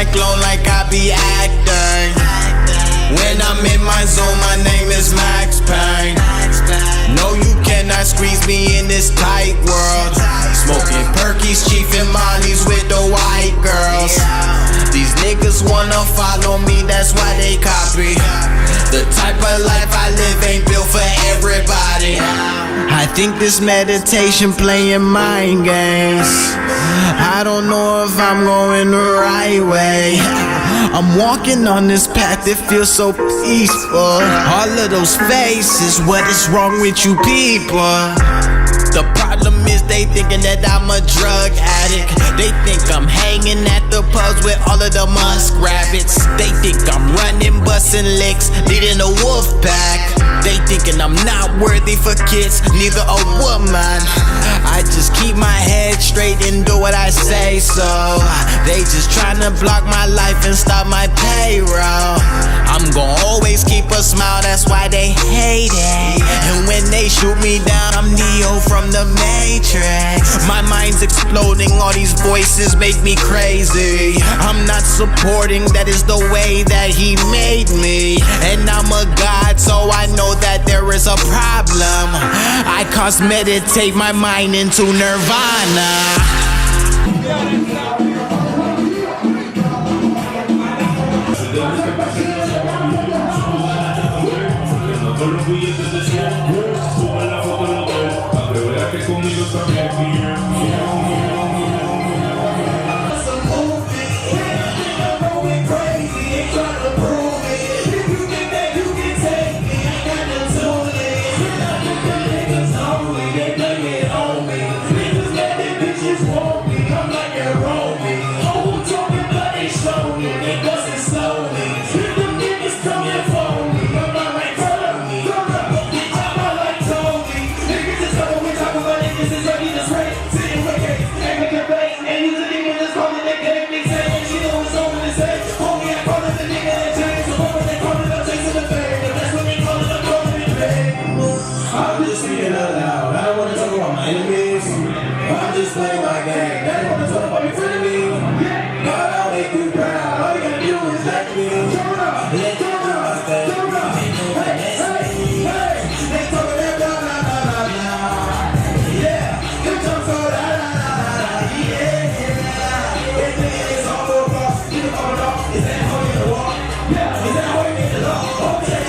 cyclone like I be acting. When I'm in my zone, my name is Max Payne. No, you cannot squeeze me in this tight world. Smoking perkies, chiefin' mollies with the white girls. These niggas wanna follow me, that's why they copy. The type of life I live ain't built for everybody. I think this meditation playing mind games. I don't know if I'm going the right way. I'm walking on this path, it feels so peaceful. All of those faces, what is wrong with you people? The problem is they thinking that I'm a drug addict. They think I'm hanging at the pubs with all of the muskrabbits. They think I'm running, busting licks, leading a wolf pack. They thinking I'm not worthy for kids, neither a woman. I just keep my head straight and do what I say so. They just tryna block my life and stop my payroll. I'm gon' always keep a smile, that's why they hate it. And when they shoot me down, I'm Neo from the Matrix. My mind's exploding, all these voices make me crazy. I'm not supporting, that is the way that he made me. And I'm a god, so I know that there is a problem. I cause meditate my mind into nirvana. I'm just speaking out loud. I don't want to talk about my enemies. I'm just playing my game. I don't want to talk about your frenemies. God, I'll make you proud. All you gotta do is let me. Let you do my thing. They talking that blah, blah, blah, blah, blah. Yeah, you talk so da, da, da, da, da. Yeah. It's all for a boss. You don't know. Is that how you gonna walk? Yeah. Is that how you get the law? Okay.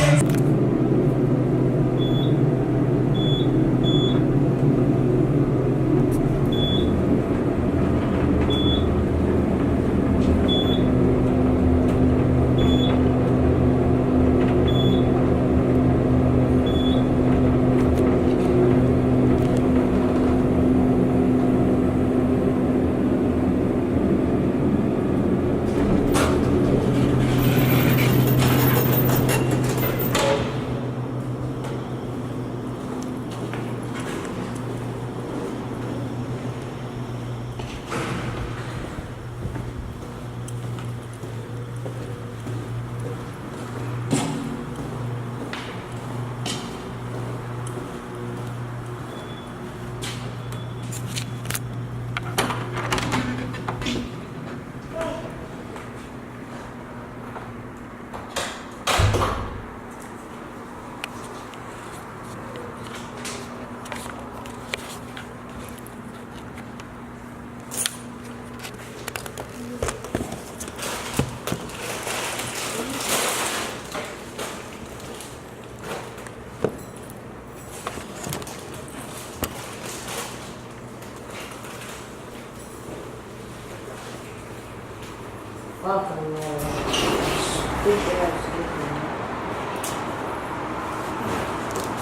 Welcome,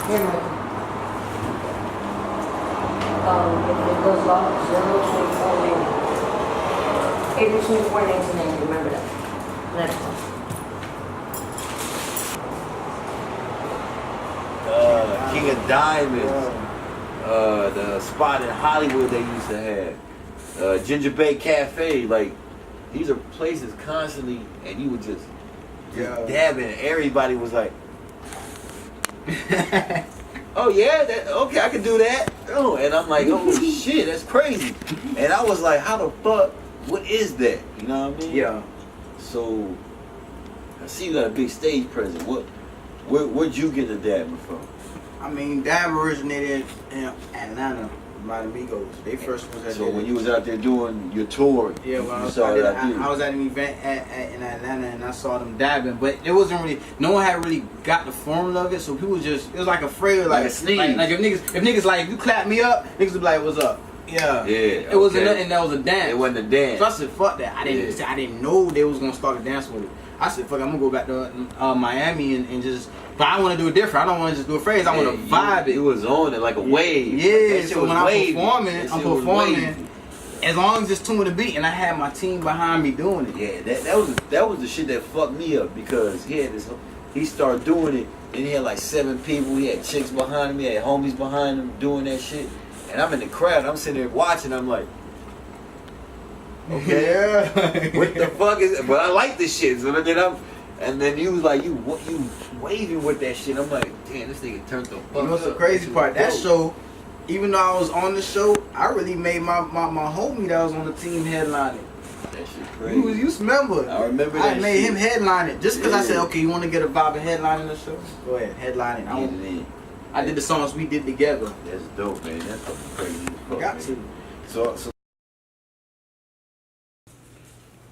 Here, Michael. If it goes off, 024 April 24, 1990, remember that. Next one. King of Diamonds, the spot in Hollywood they used to have, Ginger Bay Cafe, like these are places constantly, and you would just dabbing, and everybody was like, oh yeah, okay, I can do that. Oh, and I'm like, oh shit, that's crazy. And I was like, how the fuck, what is that? You know what I mean? Yeah. So I see you got a big stage presence. Where'd you get the dabbing from? I mean, dab originated in Atlanta. By the Migos. They first was at So when you was out there doing your tour, yeah, well, you saw it out there. I was at an event in Atlanta and I saw them dabbing, but it wasn't really. No one had really got the formula of it, so people just it was like afraid, like a sneeze. Like if niggas like if you clap me up, niggas would be like, "What's up?" Yeah, Yeah. It wasn't nothing. That was a dance. It wasn't a dance. So I said, "Fuck that." I didn't know they was gonna start a dance with it. I said, "Fuck, I'm gonna go back to Miami and just." But I want to do it different. I don't want to just do a phrase. I want to vibe it. It was on it like a wave. Yeah. Like So when I'm performing, as long as it's tuned to the beat, and I had my team behind me doing it. Yeah, that was the shit that fucked me up because he started doing it and he had like 7 people. He had chicks behind him. He had homies behind him doing that shit. And I'm in the crowd. I'm sitting there watching. I'm like, okay, Yeah. what the fuck is? But I like this shit. So then he was like, you waving with that shit. I'm like, damn, this nigga turned the fuck up. You know what's the crazy part? That show, even though I was on the show, I really made my homie that was on the team headlining. That shit crazy. You remember? I remember that I made shit. him headline it just because I said, Yeah. okay, you want to get a vibe of headlining the show? Go ahead, headline it. I did the songs we did together. That's dope, man. That's fucking crazy. as fuck, Got man. to. So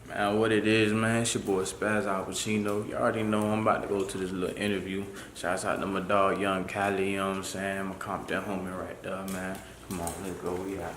Man, what it is, man, it's your boy Spaz Al Pacino. You already know I'm about to go to this little interview. Shouts out to my dog, Young Cali, you know what I'm saying? My Compton homie right there, man. Come on, let's go, we out.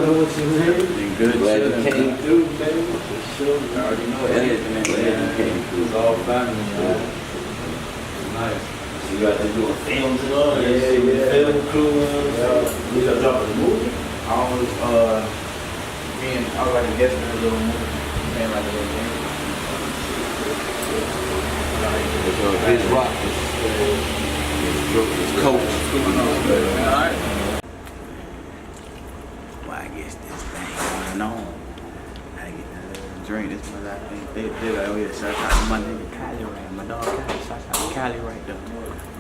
Good glad you chillin', came man. through, baby. For sure. I already know Glad everything, you man. came through. It's all family, man. Nice. So you out there doing films and all that Yeah, shit? yeah. Film crew and Yeah. you got dropping a movie? I was I was like a guest in a little movie. Man, like a little game. It's Biz Rock. It's Coach. Alright. Well, I guess this thing going on. I get that little drink. This my last thing. They like, oh yeah, shout out to my nigga Cali right, my dog Cali. Shout out to Cali right there. You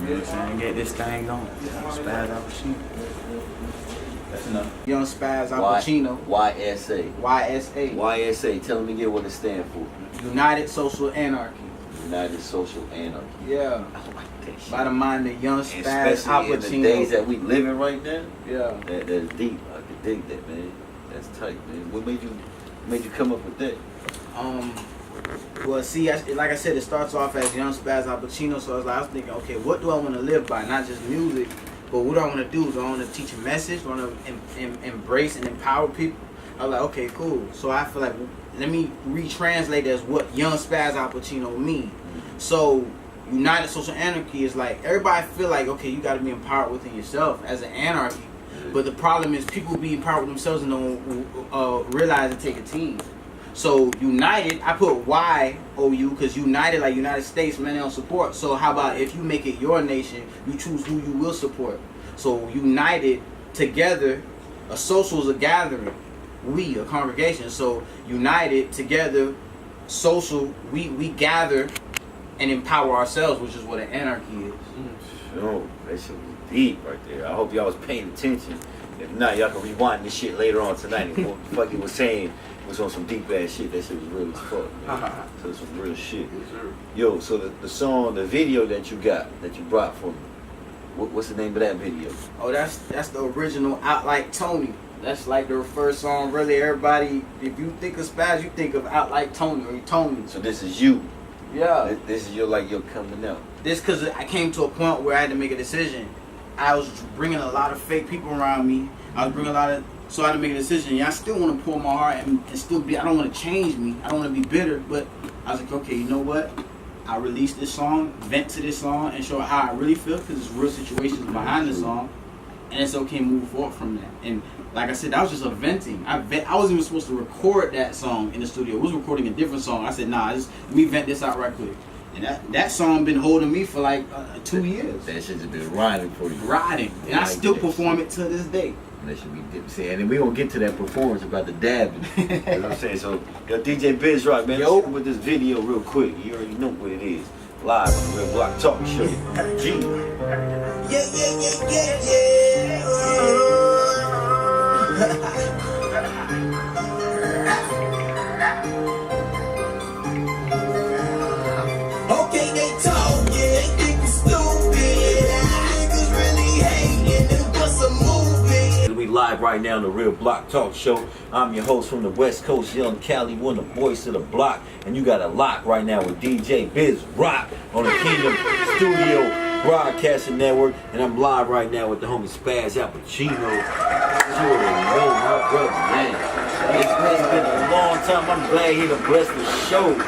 know what I'm saying? Get this thing going. Spaz Al Pacino. That's enough. Young Spaz Al Pacino. YSA. YSA. YSA. Tell me again what it stands for. United Social Anarchy. United Social Anarchy. Yeah. I like that shit. By the mind of Young Spaz Al Especially in the days Pacino. that we living right now. Yeah. That's deep. I could dig that, man. That's tight, man. What made you come up with that? Well, see, like I said, it starts off as Young Spaz Al Pacino, so I was thinking, okay, what do I want to live by? Not just music, but what do I want to do? Do I want to teach a message? Do I want to embrace and empower people? I was like, okay, cool. So I feel like, let me retranslate as what Young Spaz Al Pacino mean. So United Social Anarchy is like, everybody feel like, okay, you got to be empowered within yourself as an anarchy. But the problem is people be empowered with themselves and don't realize and take a team. So United, I put YOU because United, like United States, man, they don't support. So how about if you make it your nation, you choose who you will support. So United, together, a social is a gathering. We, a congregation. So united, together, social, we gather and empower ourselves, which is what an anarchy is. Oh, that shit was deep right there. I hope y'all was paying attention. If not, y'all can rewind this shit later on tonight. And what the fuck he was saying was on some deep ass shit. That shit was real as fuck, man. So it's some real shit. Yo, so the song, the video that you brought for me, what's the name of that video? Oh, that's the original Out Like Tony. That's like the first song. Really, everybody, if you think of Spaz, you think of Out Like Tony or Tony. So this is you. Yeah. This is your coming out. This because I came to a point where I had to make a decision. I was bringing a lot of fake people around me. I was bringing so I had to make a decision. Yeah, I still want to pour my heart and still be. I don't want to change me. I don't want to be bitter. But I was like, okay, you know what? I release this song, vent to this song, and show how I really feel, because there's real situations behind the song, and it's okay to move forward from that. And like I said, that was just a venting. I wasn't even supposed to record that song in the studio. I was recording a different song. I said, nah, let me vent this out right quick. And that song been holding me for like 2 years. That shit just been riding for you. Riding. And I still perform it to this day. That should be saying, and then we gonna get to that performance about the dabbing. You know what I'm saying? So, yo, DJ Biz Rock, man, let's with this video real quick. You already know what it is. Live on the Real Block Talk Show. G. Okay, they talk, yeah, they think we stupid. Niggas really hating, and what's a movie? We live right now on the Real Block Talk Show. I'm your host from the West Coast, Young Cali, one of the voice of the block, and you got a lock right now with DJ Biz Rock on the Kingdom Studio Broadcasting Network, and I'm live right now with the homie Spaz Al Pacino. You already know my brother, man. It's been a long time. I'm glad he done blessed the show, man.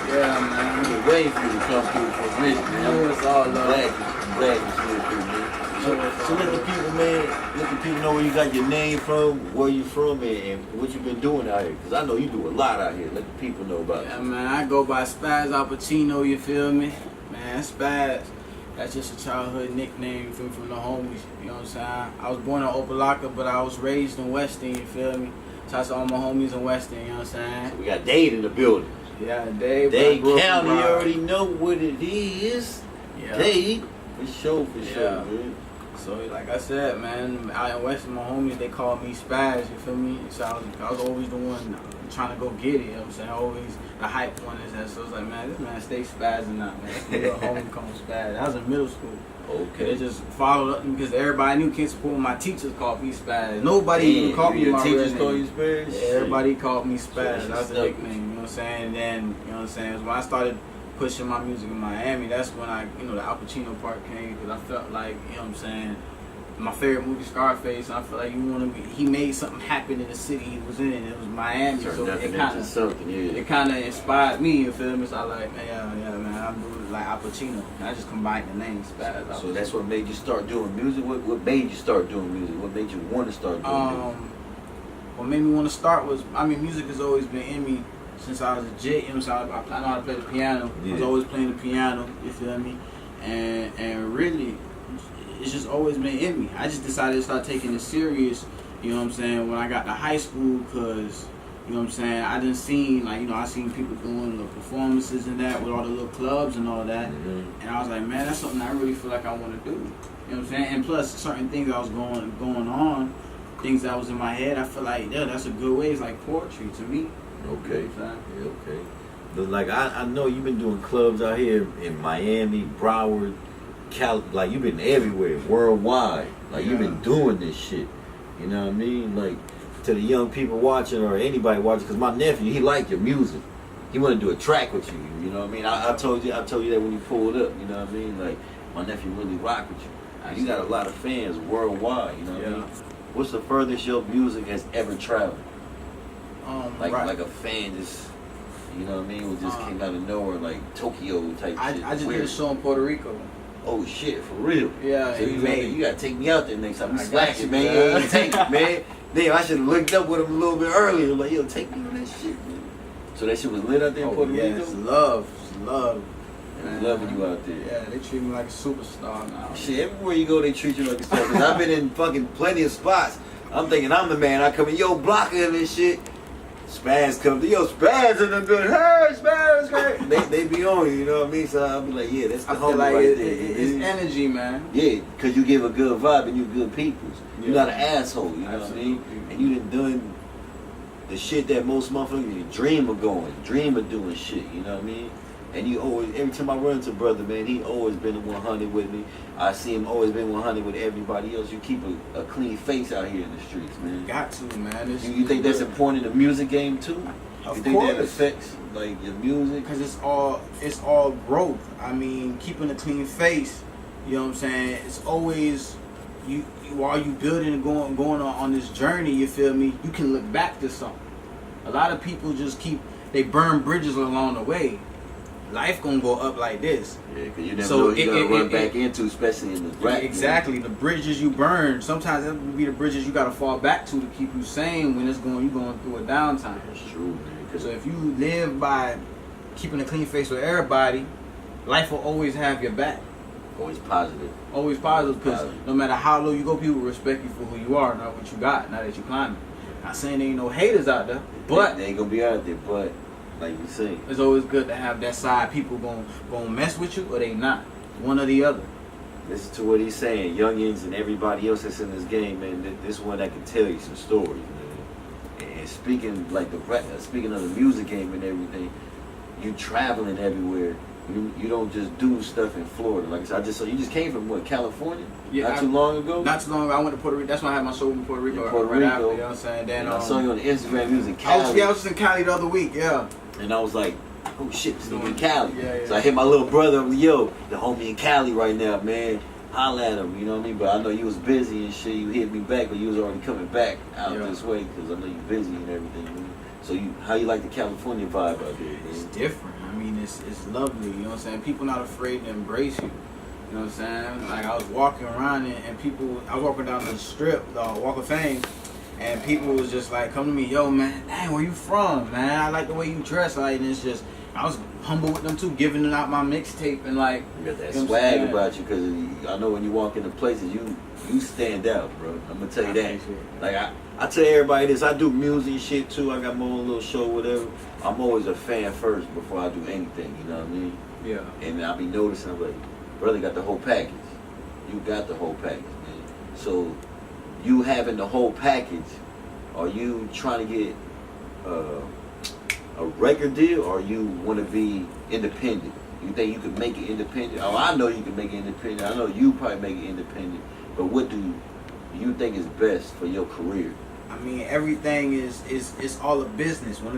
Yeah, man. I've been waiting for you to come through for a minute, man. It's all love. I'm glad you slid through, man. So let the people, man, let the people know where you got your name from, where you from, and what you been doing out here. Because I know you do a lot out here. Let the people know about Yeah, you. man, I go by Spaz Al Pacino, you feel me? Man, Spaz, that's just a childhood nickname from the homies, you know what I'm saying? I was born in Opelika, but I was raised in Weston, you feel me? Shout out to all my homies in Weston, you know what I'm saying? So we got Dade in the building. Yeah, Dave. Dade Brooklyn, County, you bro. already know what it is. Yeah. Dade, for sure, Yeah. man. So like I said, man, out in Weston, my homies, they call me Spaz, you feel me? So I was always the one trying to go get it, you know what I'm saying? Always the hype one is that. So it's like, man, this man stay spazzing out, man. Little homie come spaz. I was in middle school. Okay. They just followed up because everybody knew kids support. My teachers called me Spaz. Nobody even called me your my teachers real call name. you Spaz? Yeah, everybody called me Spaz. So That was the nickname, you know what I'm saying? And then, you know what I'm saying, when I started pushing my music in Miami, that's when the Al Pacino part came, because I felt like, you know what I'm saying, my favorite movie, Scarface, and I feel like he made something happen in the city he was in. It was Miami, so it kind of inspired me. You feel me? So I like, man, man, I'm doing like Al Pacino. And I just combined the names. So that's what made you start doing music. What made you start doing music? What made you want to start doing music? What made me want to start was, music has always been in me since I was a jit. You know what I'm saying? I know how to play the piano. Yeah. I was always playing the piano. You feel me? And really, it's just always been in me. I just decided to start taking it serious, you know what I'm saying, when I got to high school, because, you know what I'm saying, I done seen, like, I seen people doing the performances and that with all the little clubs and all that, and I was like, man, that's something I really feel like I want to do, you know what I'm saying, and plus certain things that was going on, things that was in my head, I feel like, yeah, that's a good way. It's like poetry to me. Okay. You know what I'm saying? Yeah, okay. But like I know you've been doing clubs out here in Miami, Broward, like you've been everywhere, worldwide. Like you've been doing this shit. You know what I mean? Like to the young people watching or anybody watching, because my nephew, he liked your music. He wanted to do a track with you. You know what I mean? I told you that when you pulled up. You know what I mean? Like my nephew really rock with you. You got a lot of fans worldwide. You know what I mean? What's the furthest your music has ever traveled? Like a fan just, you know what I mean, who just came out of nowhere, like Tokyo type shit. I just did a show in Puerto Rico. Oh shit, for real? Yeah. So you gotta take me out there next time. I Slack got you, you, man. man. You ain't take it, man. Damn, I should have looked up with him a little bit earlier. Like, yo, take me on that shit, man. So that shit was lit out there in Puerto Rico? It's love. They loving you out there. Yeah, they treat me like a superstar now. Shit, everywhere you go, they treat you like a star. 'Cause I've been in fucking plenty of spots. I'm thinking I'm the man. I come in, yo, blocking him and shit. Spaz comes to, yo, Spaz in the good. Hey, Spaz, hey. They be on you, you know what I mean? So I'll be like, yeah, that's the I feel homie like right there. it's energy, man. Yeah, because you give a good vibe and you good peoples. You're Yeah. not an asshole, you know what I mean? And you done the shit that most motherfuckers dream of doing shit, you know what I mean? And you always, every time I run into brother, man, he always been 100 with me. I see him always been 100 with everybody else. You keep a clean face out here in the streets, man. Got to, man. You think that's important in the music game too? Of You think that course. affects like your music? Because it's all growth. I mean, keeping a clean face, you know what I'm saying? It's always, you while you building and going on this journey, you feel me? You can look back to something. A lot of people just they burn bridges along the way. life gonna go up like this. Yeah, because you never So know what you're it- gonna run it- back into, especially in the rap. Exactly. The bridges you burn, sometimes that would be the bridges you gotta fall back to keep you sane when you going through a downtime. That's true, man. 'Cause So if you live by keeping a clean face with everybody, life will always have your back. always positive. Always positive, because Positive. no matter how low you go, people respect you for who you are, not what you got, not that you climbing. Not saying there ain't no haters out there, but they ain't gonna be out there. But like you say, it's always good to have that side. People gonna mess with you or they not. One or the other. listen to what he's saying. Youngins and everybody else that's in this game, man. This one that can tell you some stories, man. And speaking like speaking of the music game and everything, you traveling everywhere. You don't just do stuff in Florida. Like I said, you just came from what, California? Yeah, Not too long ago. Not too long ago, I went to Puerto Rico. That's when I had my show in Puerto Rico. In Puerto right Rico. after, you know what I'm saying? Then And I saw you on Instagram. You was in I Cali. was just in Cali the other week. Yeah. And I was like, oh shit, this nigga in Cali. Yeah, yeah. So I hit my little brother. I'm like, yo, the homie in Cali right now, man. Holla at him, you know what I mean? But I know you was busy and shit. You hit me back, but you was already coming back out Yeah. this way because I know you busy and everything. Man. So how you like the California vibe out there, It's man? different. I mean, it's lovely. You know what I'm saying? People not afraid to embrace you. You know what I'm saying? Like I was walking around and people, I was walking down the strip, the Walk of Fame, and people was just like, come to me, yo, man, dang, where you from, man? I like the way you dress. Like, and it's just, I was humble with them too, giving them out my mixtape and like. You got that You know what I'm swag saying? about you because I know when you walk into places, you stand out, bro. I'm gonna tell you that. Like I tell everybody this. I do music shit too. I got my own little show, whatever. I'm always a fan first before I do anything. You know what I mean? Yeah. And I be noticing, I'm like, brother got the whole package. You got the whole package, man. So you having the whole package, are you trying to get a record deal, or you want to be independent? You think you can make it independent? Oh, I know you can make it independent. I know you probably make it independent. But what do you think is best for your career? I mean, everything is all a business. When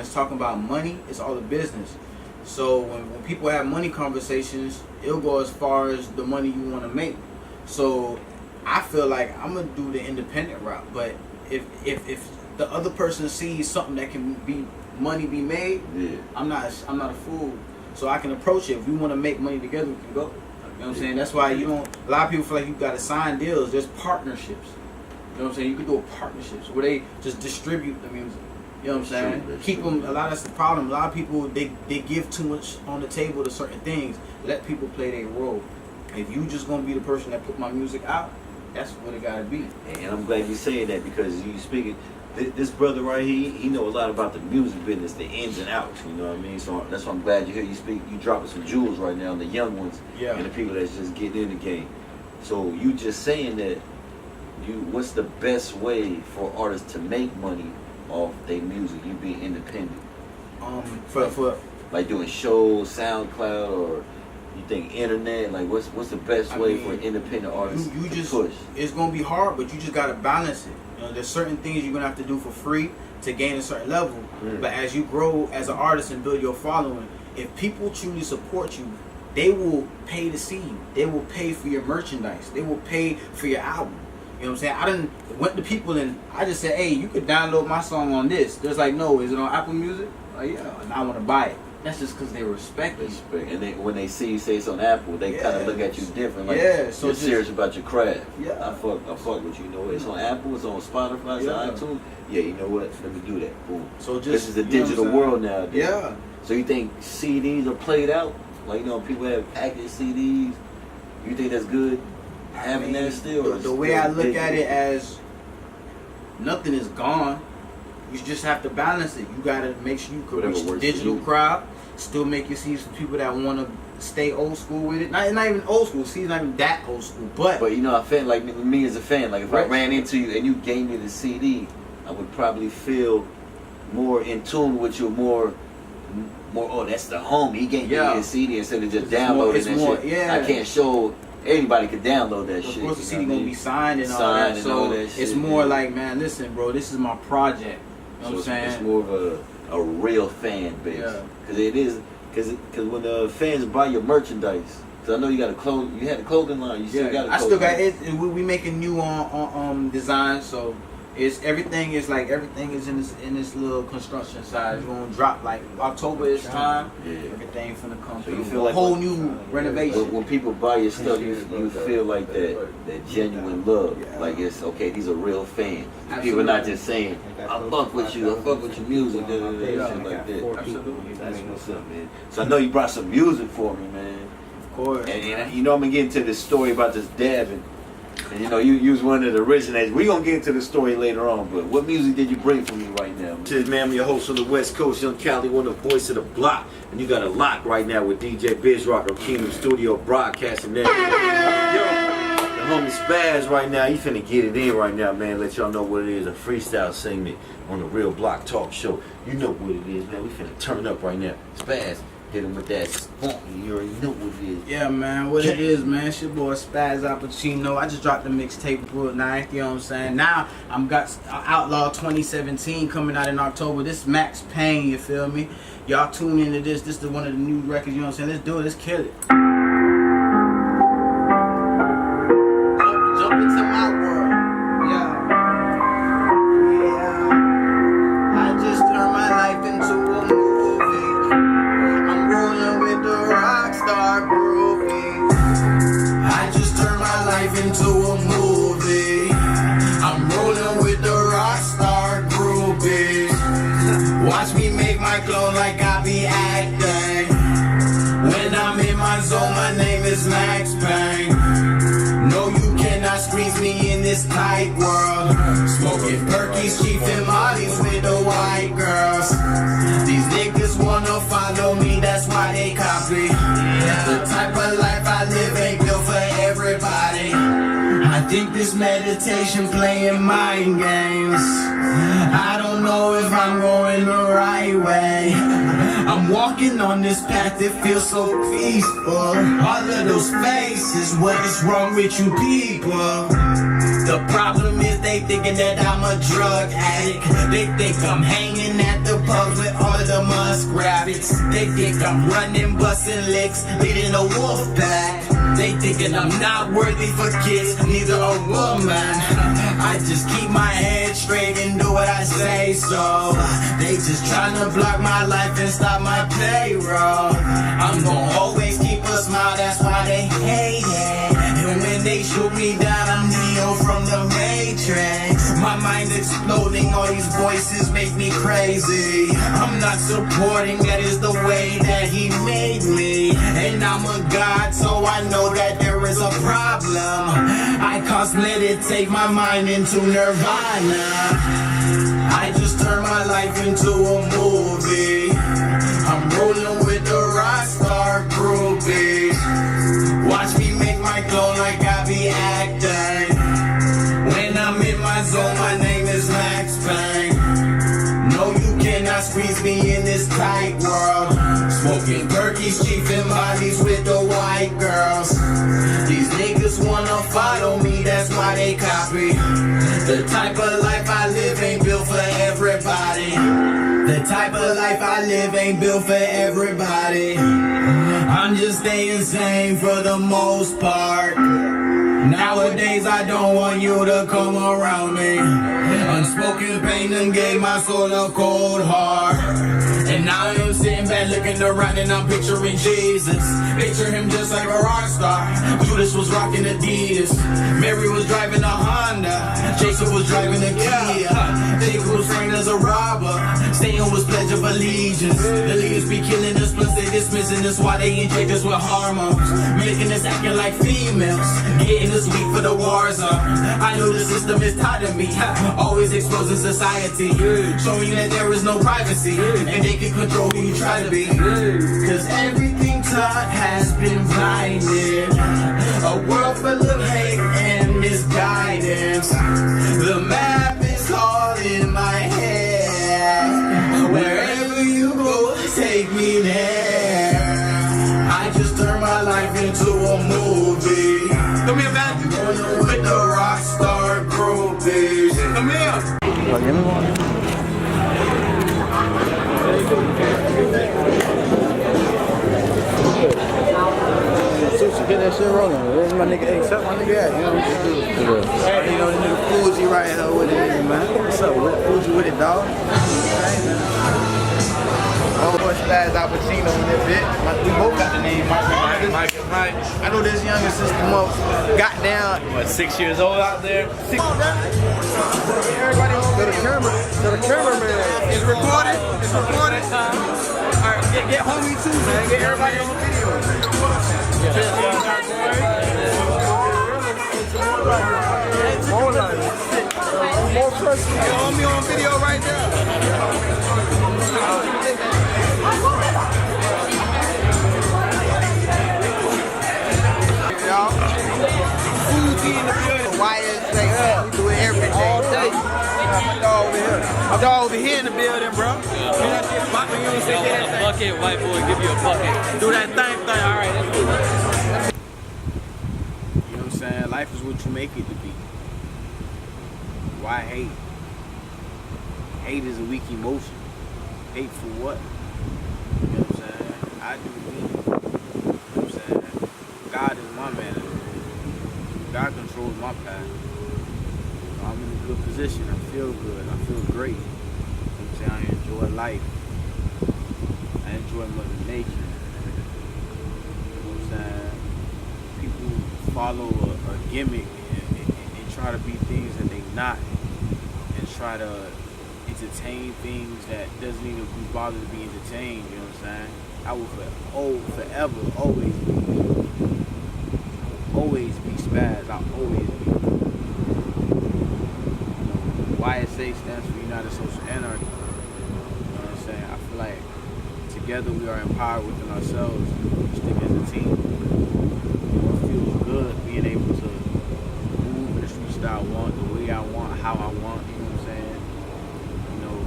it's talking about money, it's all a business. So when people have money conversations, it'll go as far as the money you want to make. So I feel like I'm gonna do the independent route. But if the other person sees something that can be money be made, Yeah. I'm not a fool. So I can approach it. If we want to make money together, we can go. You know what I'm saying? That's why a lot of people feel like you got to sign deals. There's partnerships. You know what I'm saying? You can do partnerships where they just distribute the music. You know what I'm saying? That's Keep true. them. A lot. That's the problem. A lot of people they give too much on the table to certain things. Let people play their role. If you just gonna be the person that put my music out, that's what it gotta be. And I'm glad you saying that because you speaking. This brother right here, he know a lot about the music business, the ins and outs. You know what I mean? So that's why I'm glad you hear you speak. You dropping some jewels right now, the young ones, Yeah. and the people that's just getting in the game. So you just saying that. What's the best way for artists to make money off their music? You being independent, For like doing shows, SoundCloud, or you think internet? Like what's the best I way mean, for independent artists you to just push? it's gonna be hard, but you just gotta balance it. You know, there's certain things you're gonna have to do for free to gain a certain level. Mm. But as you grow as an artist and build your following, if people truly support you, they will pay to see you. They will pay for your merchandise. They will pay for your album. You know what I'm saying? I done went to people and I just said, hey, you could download my song on this. There's like, no, is it on Apple Music? Like, yeah, and I want to buy it. That's just because they respect you. And when they see you say it's on Apple, they kind of look at you different. Like Yeah, so you're just- serious about your craft. Yeah. I fuck with you. You know, it's on Apple, it's on Spotify, it's Yeah. on iTunes. Yeah, you know what? Let me do that. Boom. So just This is the you know what I'm digital saying? world now. dude. Yeah. So you think CDs are played out? Like, you know, people have packaged CDs. You think that's good having that still? or The way still I look digital? at it as nothing is gone. You just have to balance it. You gotta make sure you can Whatever reach the works for digital you. crowd. Still make your CDs for people that want to stay old school with it. Not even old school. CDs not even that old school. But But you know, I feel like me as a fan, like if I Right. ran into you and you gave me the CD, I would probably feel more in tune with you, more. Oh, that's the homie. He gave me Yeah. his CD instead of just It's more- downloading it's that more- shit. yeah. I can't show anybody could download that of shit. course the you CD know what gonna I be mean? signed and all Signed that. and So all that it's shit, more yeah. like, man, listen, bro, this is my project. You know So what I'm saying? it's more of a real fan base. Yeah. Because it is, because when the fans buy your merchandise, because I know you got you had a clothing line, you still got a I still clothing got line. it. We making new on designs, so It's everything is in this little construction side. It's gonna drop like October-ish time. Yeah. Everything finna come So you through. feel like whole new renovation. When people buy your stuff, you feel like that genuine love. Like it's okay, these are real fans. People are not just saying, I fuck with you, I fuck with your music, shit like that. Absolutely. That's what's up, man. So I know you brought some music for me, man. Of course. And you know I'm gonna get into this story about this dabbing. And you know, you was one of the originators. We're gonna get into the story later on, but what music did you bring for me right now? Man, I'm your host on the West Coast, Young Cali, one of the voice of the block. And you got a lock right now with DJ BizRock of Kingdom Studio Broadcasting there. Yo, the homie Spaz right now, he finna get it in right now, man. Let y'all know what it is, a freestyle segment on the Real Block Talk Show. You know what it is, man. We finna turn up right now. Spaz. Hit him with that spunk. You already know what it is. Yeah, man, what it is, man. It's your boy Spaz Appuccino. I just dropped the mixtape April 9th, you know what I'm saying? Now, I'm got Outlaw 2017 coming out in October. This is Max Payne, you feel me? Y'all tune into this. This is one of the new records, you know what I'm saying? Let's do it. Let's kill it. Jump into my world. Yeah. Yeah. I just turned my life into a movie. I'm rolling with the rock star groovy. I just turned my life into a movie. I'm rolling with the rock star groupies. Watch me make my clone like I be acting. When I'm in my zone, my name is Max Payne. No, you cannot squeeze me in this tight world. Smoking perkies, chiefing mollies with the white girls. These niggas wanna follow me, that's why they copy. The type of life I live ain't built for everybody. I think this meditation playing mind games. I don't know if I'm going the right way. I'm walking on this path that feels so peaceful. All of those faces, what is wrong with you people? The problem is they thinking that I'm a drug addict. They think I'm hanging at the pub with all of the muskrats. They think I'm running, busting licks, leading a wolf pack. They thinking I'm not worthy for kids, neither a woman. I just keep my head straight and do what I say so. They just trying to block my life and stop my payroll. I'm gonna always keep a smile, that's why they hate it. And when they shoot me down, I'm Neo from the Matrix. My mind exploding, all these voices make me crazy. I'm not supporting, that is the way that he made me. And I'm a god, so I know that there is a problem. I can't meditate my mind into nirvana. I just turned my life into a movie. I'm rolling with the rock star groupies. Watch me make my clone like I be acting. When I'm in my zone, my name is Max Payne. No, you cannot squeeze me in this tight world. Smoking perkies, chiefing bodies with the white girls. These niggas wanna follow me, that's why they copy. The type of life I live ain't built for everybody. The type of life I live ain't built for everybody. I'm just staying sane for the most part. Nowadays I don't want you to come around me. Unspoken pain done gave my soul a cold heart. And now I'm sitting back looking around and I'm picturing Jesus. Picture him just like a rock star. Judas was rocking Adidas. Mary was driving a Honda. Jason was driving a Kia. Jacob was framed as a robber. Satan was Pledge of Allegiance. The leaders be killing us, plus they dismissing us while they inject us with hormones. Making us acting like females. Getting us weak for the war zone. I know the system is tired of me. Always exposing society. Showing that there is no privacy. And they can control who you try to be. Cause everything taught has been blinded. A world full of hate and misguidance. The map is all in my head. Wherever you go, take me there. I just turned my life into a movie. Come here, man. With the rock star groupies. Come here. So she get that shit rolling. Where's my nigga? Hey, suck my nigga at. You know what I'm doing? Hey, you know the nigga Fuji right here with it, man. What's up, Fuji with it, dog? Oh, boy, Spaz Al Pacino in that bit. We both got the name Mike. I know this younger sister got down. What, 6 years old out there? Everybody on to the cameraman. It's recorded. All right, get homie too, man. Get everybody on video. More person. Get homie on video right now. Y'all, Fuji in the building. YSAEYES, we do it every day. All day. My dog over here. My dog over here in the building, bro. You know that shit? You know say that thing. Bucket, white boy, give you a bucket. Do that thing. All right, let's do it. You know what I'm saying? Life is what you make it to be. Why hate? Hate is a weak emotion. Hate for what? You know what I'm saying? I do me. You know what I'm saying? God is my manager. God controls my path. I'm in a good position. I feel good. I feel great. You know what I'm saying? I enjoy life. I enjoy Mother Nature. You know what I'm saying? People follow a gimmick and try to be things that they not, and try to entertain things that doesn't even be bothered to be entertained. You know what I'm saying? I will forever, always be Spaz. I'll always be. YSA stands for United Social Anarchy. You know what I'm saying? I feel like together we are empowered within ourselves. We stick as a team. It feels good being able to move in the streets that I want, the way I want, how I want. You know what I'm saying? You know,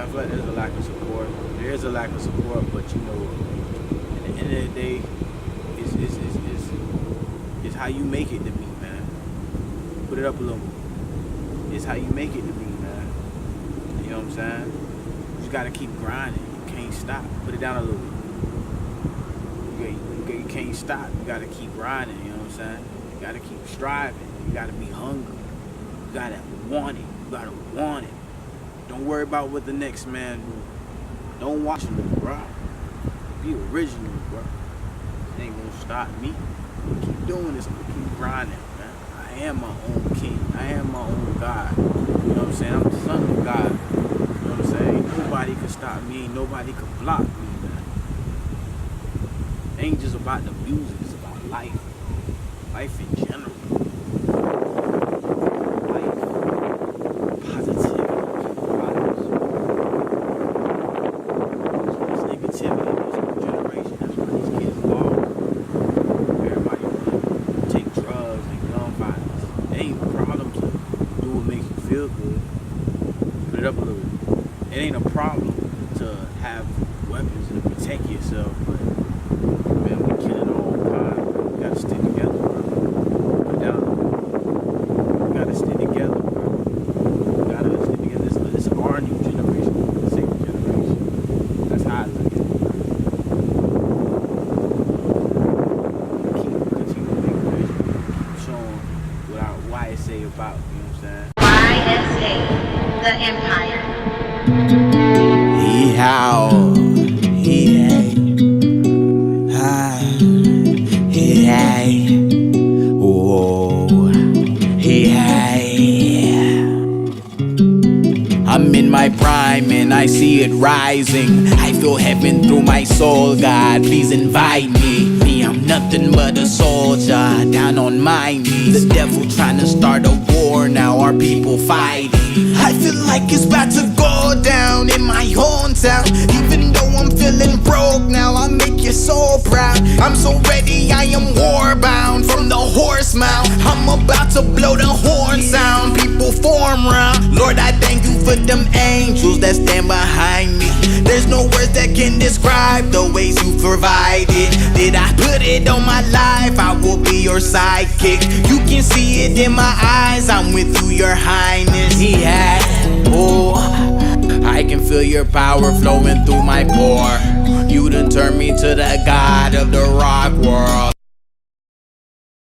I feel like there's a lack of support. There is a lack of support, but you know, at the end of the day, it's how you make it to me, man. Put it up a little more. It's how you make it to me, man. You know what I'm saying? You just gotta keep grinding. You can't stop. Put it down a little bit. You can't stop. You gotta keep grinding. You know what I'm saying? You gotta keep striving. You gotta be hungry. You gotta want it. You gotta want it. Don't worry about what the next man do. Don't watch him, bro. Be original, bro. It ain't gonna stop me. I'm gonna keep doing this. I'm gonna keep grinding, man. I am my own king. I am my own God. You know what I'm saying? I'm the son of God. You know what I'm saying? Ain't nobody can stop me. Ain't nobody can block me, man. It ain't just about the music. It's about life. Life in general. It ain't a problem to have weapons and protect yourself, but man, we killing all the time. We gotta stick together, bro. Put down. We gotta stick together, bro. We gotta stick together. This is our new generation, the second generation. That's how I look at it. Continue to make vision. Keep showing what our YSA about. You know what I'm saying? YSA, the Empire. How I'm in my prime and I see it rising. I feel heaven through my soul. God, please invite me. I'm nothing but a soldier down on my knees. The devil trying to start a war, now our people fighting. I feel like it's about to go down in my hometown. Even though I'm feeling broke now, I make you so proud. I'm so ready, I am war bound from the horse mount. I'm about to blow the horn sound, people form round. Lord, I thank you for them angels that stand behind me. There's no words that can describe the ways you provided. Did I put it on my life? I will be your sidekick. You can see it in my eyes, I'm with you, your highness. Yeah, oh, I can feel your your power flowing through my pore. You done turned me to the god of the rock world.